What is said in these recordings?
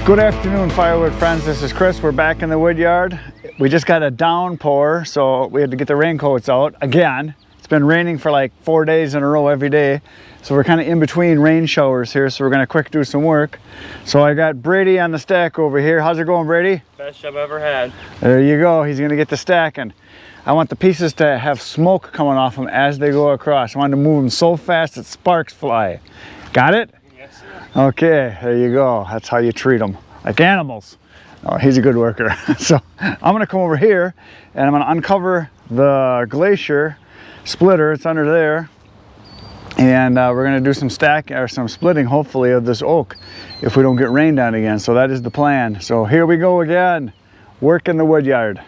Good afternoon, Firewood friends. This is Chris. We're back in the wood yard. We just got a downpour, so we had to get the raincoats out again. It's been raining for like 4 days in a row every day, so we're kind of in between rain showers here, so we're gonna quick do some work. So I got Brady on the stack over here. How's it going, Brady? Best job I've ever had. There you go. He's gonna get the stacking. I want the pieces to have smoke coming off them as they go across. I want to move them so fast that sparks fly. Got it? Yes, sir. Okay, there you go. That's how you treat them, like animals. Oh, he's a good worker. So I'm gonna come over here and I'm gonna uncover the glacier splitter. It's under there. And we're gonna do some stacking or some splitting, hopefully, of this oak if we don't get rained on again. So that is the plan. So here we go again, work in the wood yard.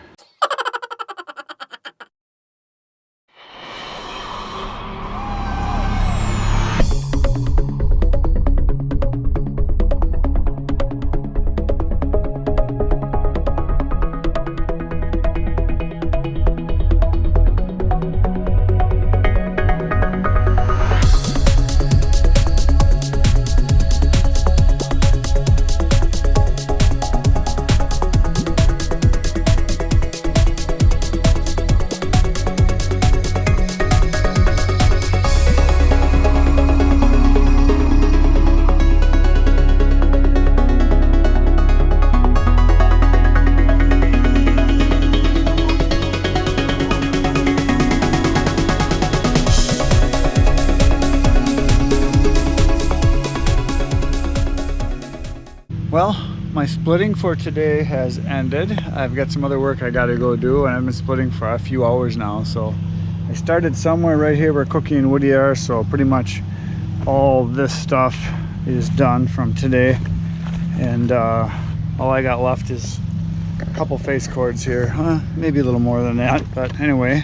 Well, my splitting for today has ended. I've got some other work I gotta go do, and I've been splitting for a few hours now. So I started somewhere right here where Cookie and Woody are, so pretty much all this stuff is done from today. And all I got left is a couple face cords here, maybe a little more than that, but anyway.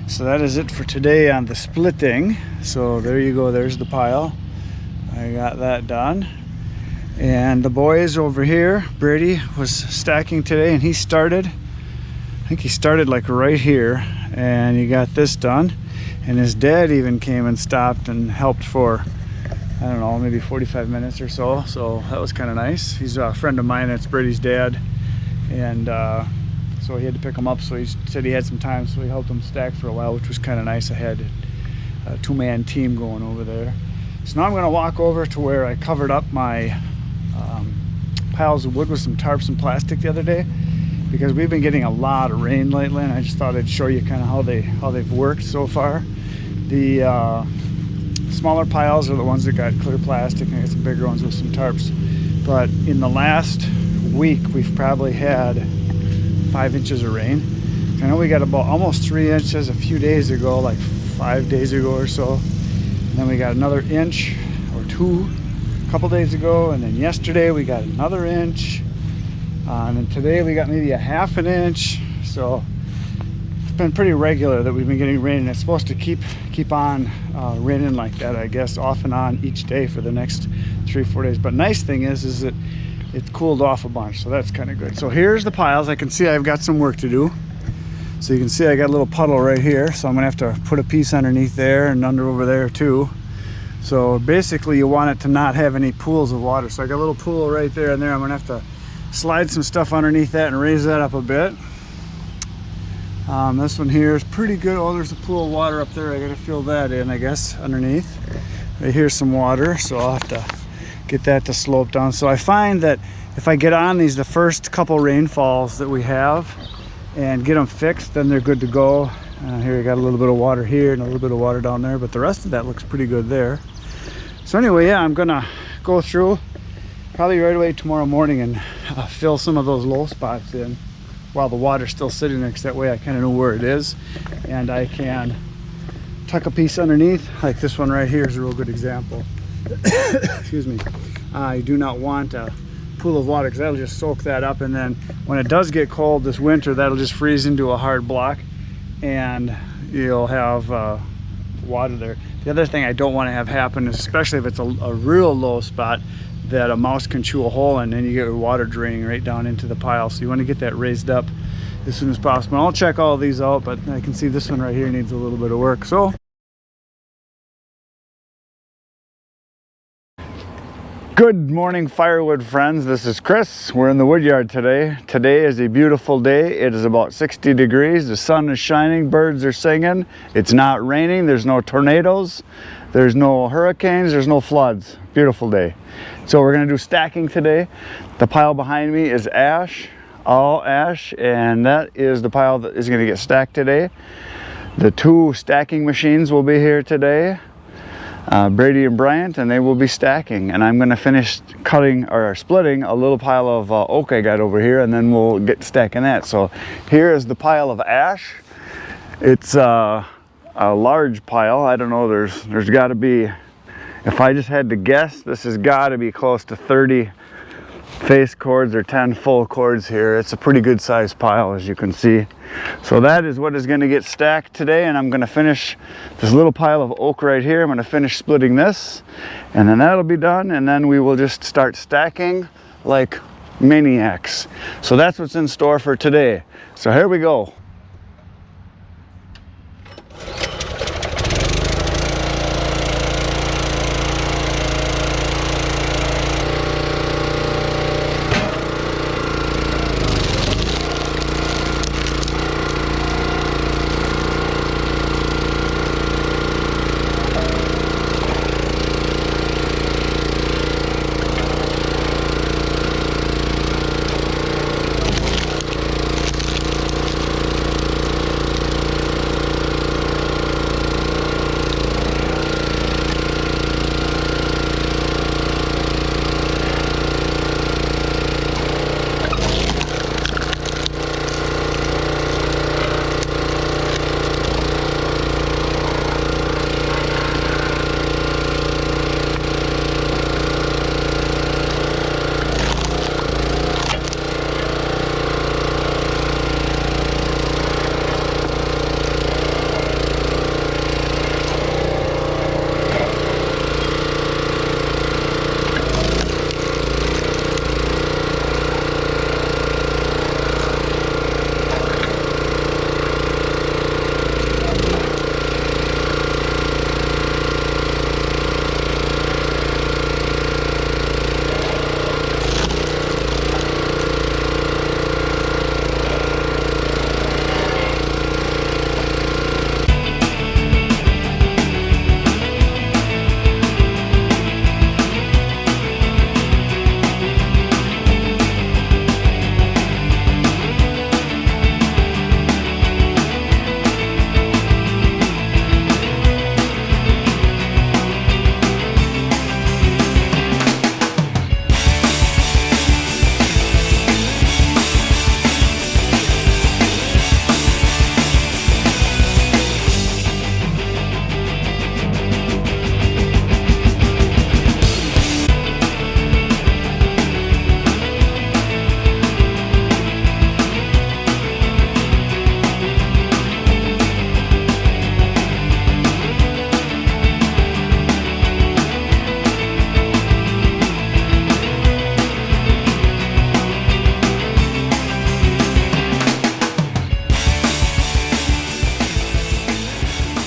So that is it for today on the splitting. So there you go, there's the pile. I got that done. And the boys over here, Brady was stacking today, and he started, I think he started like right here, and he got this done. And his dad even came and stopped and helped for, I don't know, maybe 45 minutes or so. So that was kind of nice. He's a friend of mine, it's Brady's dad. And so he had to pick him up, so he said he had some time, so he helped him stack for a while, which was kind of nice. I had a two-man team going over there. So now I'm gonna walk over to where I covered up my piles of wood with some tarps and plastic the other day, because we've been getting a lot of rain lately, and I just thought I'd show you kind of how they've worked so far. The smaller piles are the ones that got clear plastic, and I got some bigger ones with some tarps. But in the last week, we've probably had 5 inches of rain. I know we got about almost 3 inches a few days ago, like 5 days ago or so. And then we got another inch or two a couple days ago, and then yesterday we got another inch, and then today we got maybe a half an inch. So it's been pretty regular that we've been getting rain, and it's supposed to keep on raining like that, I guess, off and on each day for the next 3-4 days. But nice thing is that it's cooled off a bunch, so that's kind of good. So here's the piles. I can see I've got some work to do. So you can see I got a little puddle right here, so I'm gonna have to put a piece underneath there and under over there too. So basically you want it to not have any pools of water. So I got a little pool right there and there. I'm gonna have to slide some stuff underneath that and raise that up a bit. This one here is pretty good. Oh, there's a pool of water up there. I gotta fill that in, I guess, underneath. Right here's some water, so I'll have to get that to slope down. So I find that if I get on these the first couple rainfalls that we have and get them fixed, then they're good to go. Here you got a little bit of water here and a little bit of water down there, but the rest of that looks pretty good there. So anyway, yeah, I'm gonna go through probably right away tomorrow morning and fill some of those low spots in while the water's still sitting there, because that way I kind of know where it is, and I can tuck a piece underneath. Like this one right here is a real good example. Excuse me. You do not want a pool of water, because that'll just soak that up, and then when it does get cold this winter, that'll just freeze into a hard block, and you'll have water there. The other thing I don't want to have happen is, especially if it's a real low spot, that a mouse can chew a hole in, and you get your water draining right down into the pile. So you want to get that raised up as soon as possible. I'll check all of these out, but I can see this one right here needs a little bit of work. So Good morning, Firewood friends. This is Chris. We're in the woodyard today. Today is a beautiful day. It is about 60 degrees. The sun is shining. Birds are singing. It's not raining. There's no tornadoes. There's no hurricanes. There's no floods. Beautiful day. So we're going to do stacking today. The pile behind me is ash, all ash, and that is the pile that is going to get stacked today. The two stacking machines will be here today. Brady and Bryant, and they will be stacking, and I'm going to finish cutting or splitting a little pile of oak I got over here, and then we'll get stacking that. So here is the pile of ash. It's a large pile. I don't know, there's got to be, if I just had to guess, this has got to be close to 30 face cords or 10 full cords here. It's a pretty good sized pile, as you can see. So that is what is going to get stacked today, and I'm going to finish this little pile of oak right here. I'm going to finish splitting this, and then that'll be done, and then we will just start stacking like maniacs. So that's what's in store for today. So here we go.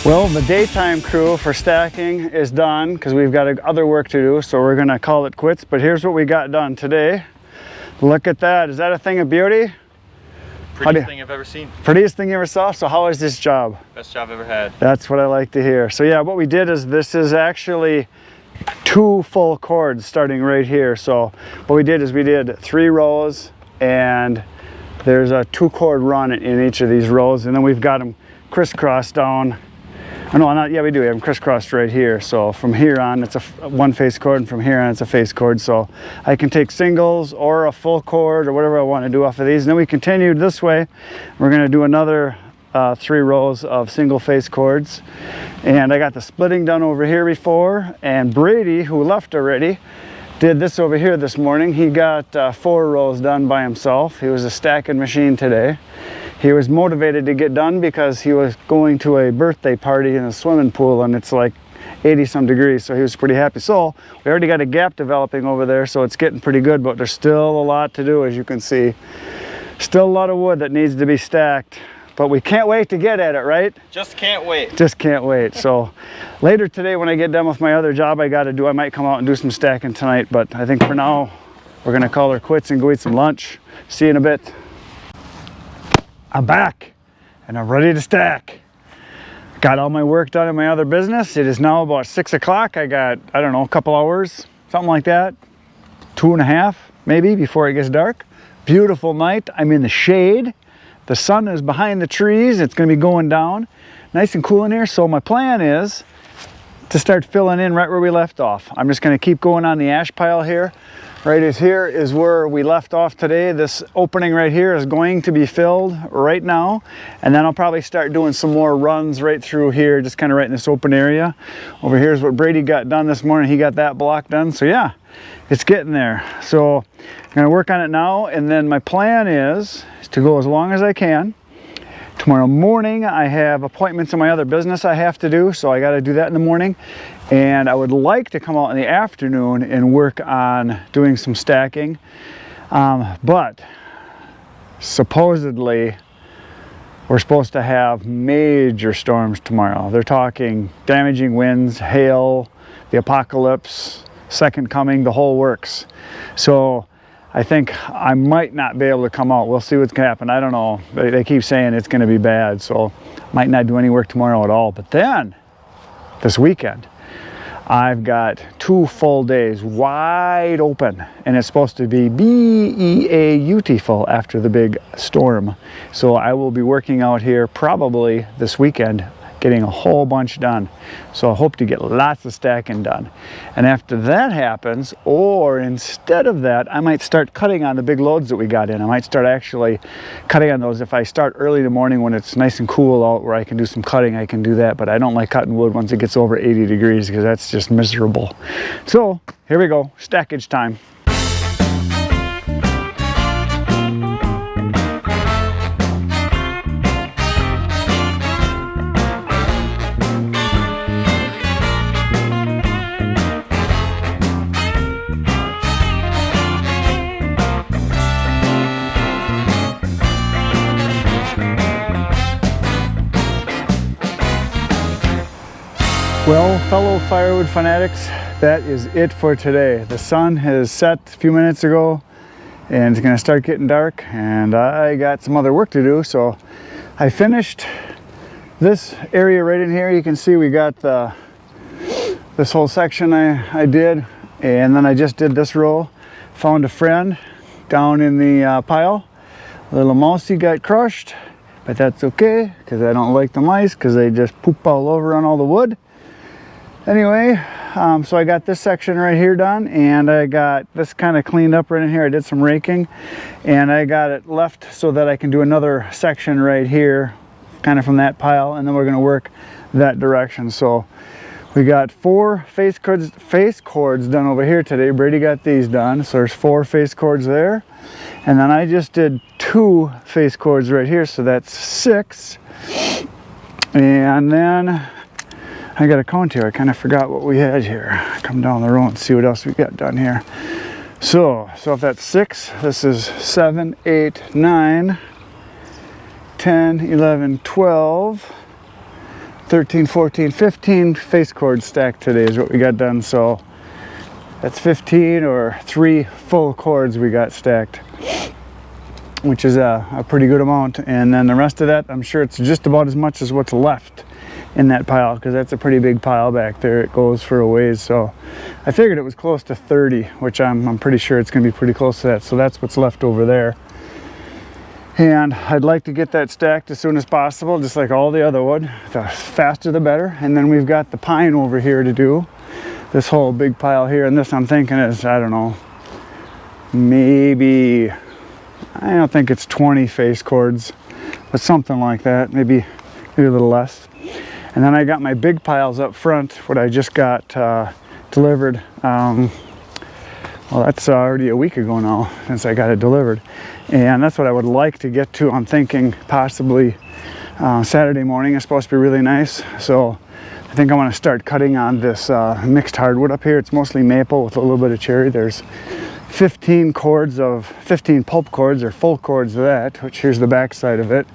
Well, the daytime crew for stacking is done because we've got other work to do, so we're gonna call it quits. But here's what we got done today. Look at that. Is that a thing of beauty? Prettiest thing I've ever seen. Prettiest thing you ever saw? So how is this job? Best job I've ever had. That's what I like to hear. So yeah, what we did is this is actually 2 full cords starting right here. So what we did is we did 3 rows, and there's a 2 cord run in each of these rows, and then we've got them crisscrossed down. Oh, no, not, yeah, we do. We have them crisscrossed right here. So from here on, it's a 1 face cord, and from here on, it's a face cord. So I can take singles or a full cord or whatever I want to do off of these. And then we continued this way. We're going to do another 3 rows of single face cords. And I got the splitting done over here before. And Brady, who left already, did this over here this morning. He got 4 rows done by himself. He was a stacking machine today. He was motivated to get done because he was going to a birthday party in a swimming pool, and it's like 80 some degrees, so he was pretty happy. So we already got a gap developing over there, so it's getting pretty good, but there's still a lot to do, as you can see. Still a lot of wood that needs to be stacked. but we can't wait to get at it, right? Just can't wait. Just can't wait. So later today when I get done with my other job I got to do, I might come out and do some stacking tonight, but I think for now we're gonna call her quits and go eat some lunch. See you in a bit. I'm back and I'm ready to stack. Got all my work done in my other business. It is now about 6 o'clock. I got, I don't know, a couple hours, something like that. 2.5 maybe before it gets dark. Beautiful night. I'm in the shade. The sun is behind the trees. It's going to be going down. Nice and cool in here. So my plan is to start filling in right where we left off. I'm just going to keep going on the ash pile here. Right here is where we left off today. This opening right here is going to be filled right now. And then I'll probably start doing some more runs right through here, just kind of right in this open area. Over here is what Brady got done this morning. He got that block done. So yeah, it's getting there. So I'm going to work on it now. And then my plan is to go as long as I can. Tomorrow morning I have appointments in my other business I have to do, so I got to do that in the morning. And I would like to come out in the afternoon and work on doing some stacking. But supposedly we're supposed to have major storms tomorrow. They're talking damaging winds, hail, the apocalypse, second coming, the whole works. So I think I might not be able to come out. We'll see what's gonna happen. I don't know. They keep saying it's gonna be bad, so might not do any work tomorrow at all. But then, this weekend, I've got 2 full days wide open, and it's supposed to be beautiful after the big storm. So I will be working out here probably this weekend, getting a whole bunch done. So I hope to get lots of stacking done. And after that happens, or instead of that, I might start cutting on the big loads that we got in. I might start actually cutting on those. If I start early in the morning when it's nice and cool out where I can do some cutting, I can do that. But I don't like cutting wood once it gets over 80 degrees because that's just miserable. So here we go, stackage time. Well, fellow firewood fanatics, that is it for today. The sun has set a few minutes ago and it's going to start getting dark, and I got some other work to do. So I finished this area right in here. You can see we got this whole section I did, and then I just did this row. Found a friend down in the pile. Little mousey got crushed, but that's okay because I don't like the mice because they just poop all over on all the wood. Anyway, so I got this section right here done, and I got this kind of cleaned up right in here. I did some raking, and I got it left so that I can do another section right here, kind of from that pile, and then we're going to work that direction. So we got 4 face cords done over here today. Brady got these done, so there's 4 face cords there, and then I just did 2 face cords right here, so that's 6. And then I got a count here. I kind of forgot what we had here. Come down the row and see what else we got done here. So if that's 6, this is 7, 8, 9, 10, 11, 12, 13, 14, 15 face cords stacked today is what we got done. So that's 15, or 3 full cords we got stacked, which is a pretty good amount. And then the rest of that, I'm sure it's just about as much as what's left in that pile, because that's a pretty big pile back there. It goes for a ways. So I figured it was close to 30, which I'm pretty sure it's going to be pretty close to that. So that's what's left over there. And I'd like to get that stacked as soon as possible, just like all the other wood. The faster the better. And then we've got the pine over here to do. This whole big pile here, and this I'm thinking is, I don't know, maybe, I don't think it's 20 face cords, but something like that, maybe a little less. And then I got my big piles up front, what I just got delivered. Well, that's already a week ago now since I got it delivered. And that's what I would like to get to. I'm thinking possibly Saturday morning is supposed to be really nice. So I think I want to start cutting on this mixed hardwood up here. It's mostly maple with a little bit of cherry. There's 15 pulp cords or full cords of that, which here's the back side of it.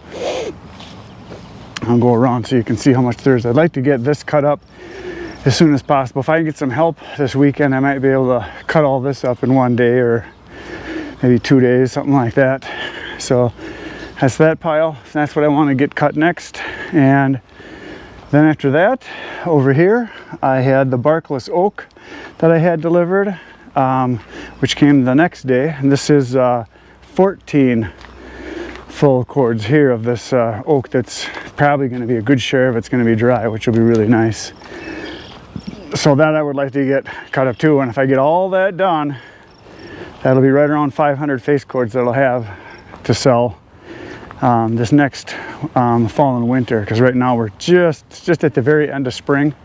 I'll go around so you can see how much there is. I'd like to get this cut up as soon as possible. If I can get some help this weekend, I might be able to cut all this up in one day or maybe 2 days, something like that. So that's that pile. That's what I want to get cut next. And then after that, over here, I had the barkless oak that I had delivered, which came the next day. And this is 14 full cords here of this oak that's probably going to be a good share if it's going to be dry, which will be really nice. So that I would like to get cut up too. And if I get all that done, that'll be right around 500 face cords that I'll have to sell this next fall and winter, because right now we're just at the very end of spring,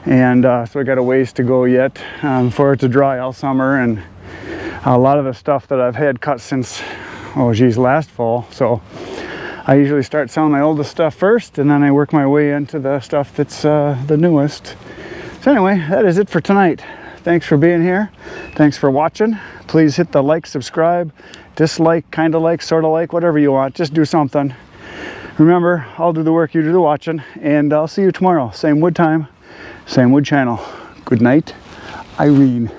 and so I got a ways to go yet for it to dry all summer. And a lot of the stuff that I've had cut since, oh geez, last fall. So I usually start selling my oldest stuff first, and then I work my way into the stuff that's the newest. So anyway, that is it for tonight. Thanks for being here. Thanks for watching. Please hit the like, subscribe, dislike, kind of like, sort of like, whatever you want. Just do something. Remember, I'll do the work, you do the watching, and I'll see you tomorrow. Same wood time, same wood channel. Good night, Irene.